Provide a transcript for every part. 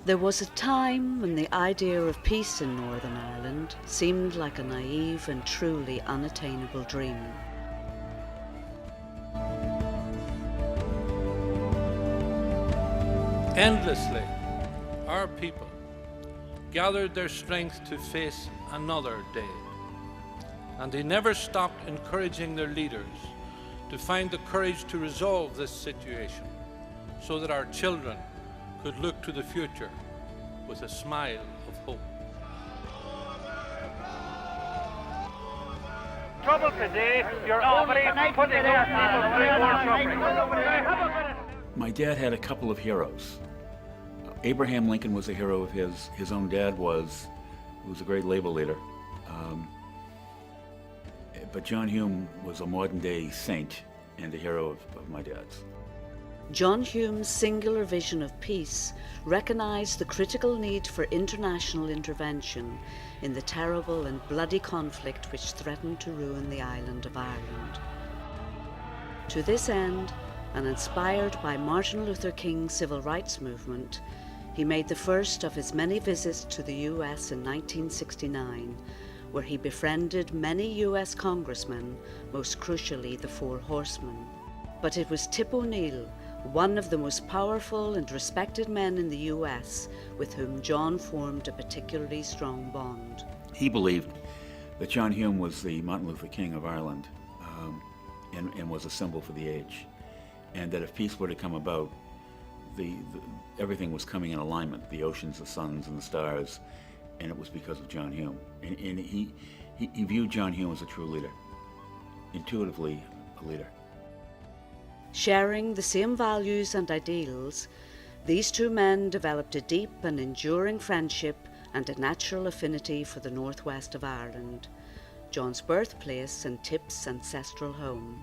There was a time when the idea of peace in Northern Ireland seemed like a naive and truly unattainable dream. Endlessly, our people gathered their strength to face another day, and they never stopped encouraging their leaders to find the courage to resolve this situation so that our children could look to the future with a smile of hope. Trouble today, you're only putting those people through more suffering. My dad had a couple of heroes. Abraham Lincoln was a hero of his. His own dad was a great labor leader. But John Hume was a modern-day saint and a hero of my dad's. John Hume's singular vision of peace recognised the critical need for international intervention in the terrible and bloody conflict which threatened to ruin the island of Ireland. To this end, and inspired by Martin Luther King's civil rights movement, he made the first of his many visits to the US in 1969, where he befriended many US congressmen, most crucially the Four Horsemen. But it was Tip O'Neill, one of the most powerful and respected men in the US, with whom John formed a particularly strong bond. He believed that John Hume was the Martin Luther King of Ireland and was a symbol for the age, and that if peace were to come about, everything was coming in alignment, the oceans, the suns, and the stars, and it was because of John Hume. And he viewed John Hume as a true leader, intuitively a leader. Sharing the same values and ideals, these two men developed a deep and enduring friendship and a natural affinity for the northwest of Ireland, John's birthplace and Tip's ancestral home.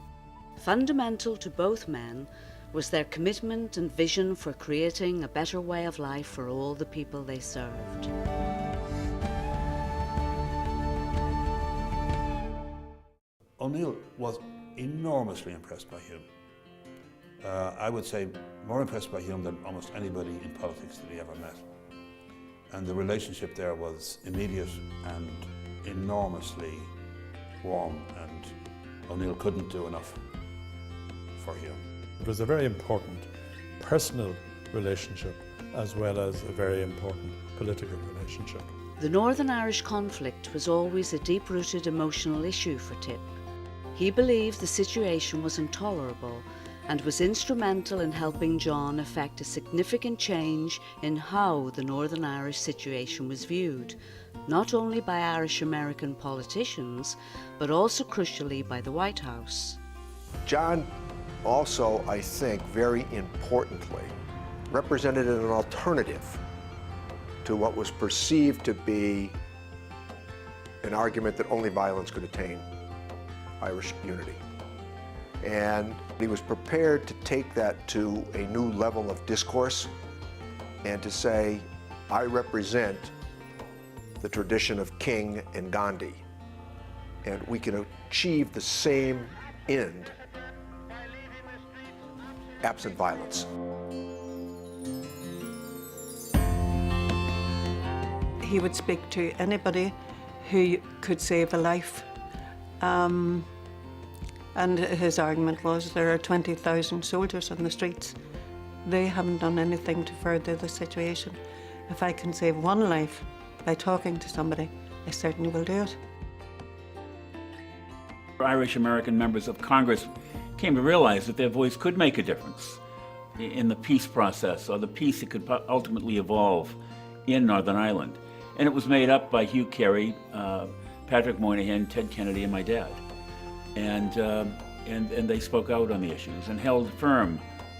Fundamental to both men was their commitment and vision for creating a better way of life for all the people they served. O'Neill was enormously impressed by Hume. I would say more impressed by Hume than almost anybody in politics that he ever met. And the relationship there was immediate and enormously warm, and O'Neill couldn't do enough for Hume. It was a very important personal relationship as well as a very important political relationship. The Northern Irish conflict was always a deep-rooted emotional issue for Tip. He believed the situation was intolerable and was instrumental in helping John effect a significant change in how the Northern Irish situation was viewed, not only by Irish American politicians, but also crucially by the White House. John also, I think, very importantly, represented an alternative to what was perceived to be an argument that only violence could attain Irish unity. And he was prepared to take that to a new level of discourse and to say, I represent the tradition of King and Gandhi, and we can achieve the same end absent violence. He would speak to anybody who could save a life. And his argument was there are 20,000 soldiers on the streets. They haven't done anything to further the situation. If I can save one life by talking to somebody, I certainly will do it. Irish American members of Congress came to realize that their voice could make a difference in the peace process, or the peace that could ultimately evolve in Northern Ireland. And it was made up by Hugh Carey, Patrick Moynihan, Ted Kennedy, and my dad. And they spoke out on the issues and held firm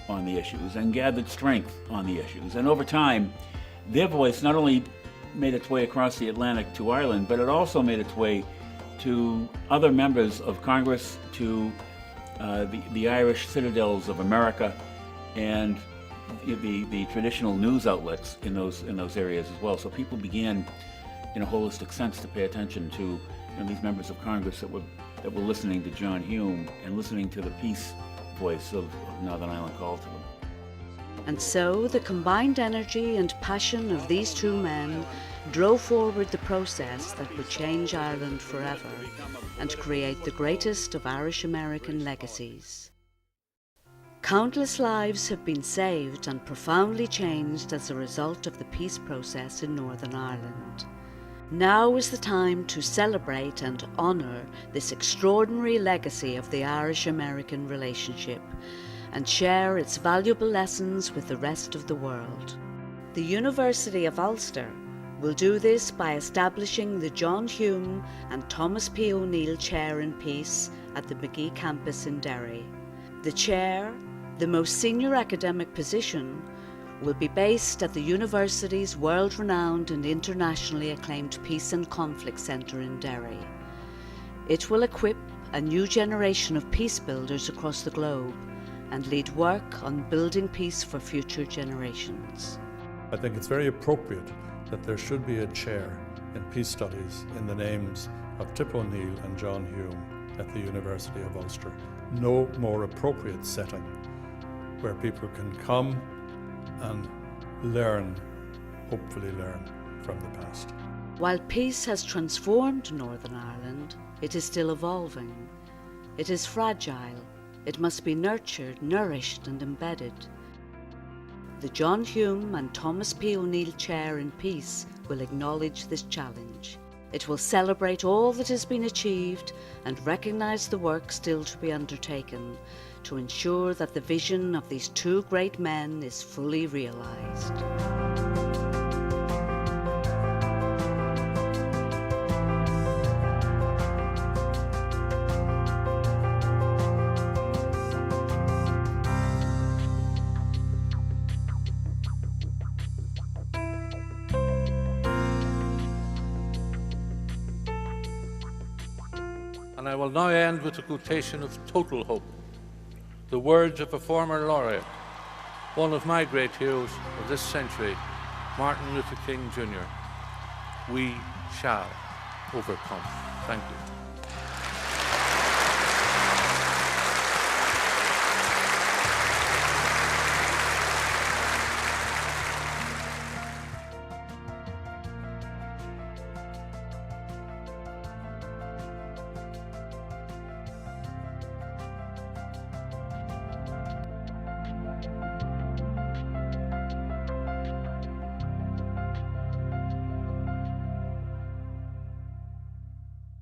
on the issues and gathered strength on the issues. And over time, their voice not only made its way across the Atlantic to Ireland, but it also made its way to other members of Congress, to the Irish citadels of America, and the traditional news outlets in those areas as well. So people began, in a holistic sense, to pay attention to these members of Congress that were listening to John Hume and listening to the peace voice of Northern Ireland call to them. And so the combined energy and passion of these two men drove forward the process that would change Ireland forever and create the greatest of Irish-American legacies. Countless lives have been saved and profoundly changed as a result of the peace process in Northern Ireland. Now is the time to celebrate and honour this extraordinary legacy of the Irish-American relationship and share its valuable lessons with the rest of the world. The University of Ulster will do this by establishing the John Hume and Thomas P. O'Neill Chair in Peace at the McGee campus in Derry. The chair, the most senior academic position, will be based at the university's world-renowned and internationally acclaimed Peace and Conflict Centre in Derry. It will equip a new generation of peace builders across the globe and lead work on building peace for future generations. I think it's very appropriate that there should be a chair in peace studies in the names of Tip O'Neill and John Hume at the University of Ulster. No more appropriate setting where people can come and learn, hopefully learn, from the past. While peace has transformed Northern Ireland, it is still evolving. It is fragile. It must be nurtured, nourished and embedded. The John Hume and Thomas P. O'Neill Chair in Peace will acknowledge this challenge. It will celebrate all that has been achieved and recognise the work still to be undertaken to ensure that the vision of these two great men is fully realised. And I will now end with a quotation of total hope, the words of a former laureate, one of my great heroes of this century, Martin Luther King Jr. We shall overcome. Thank you.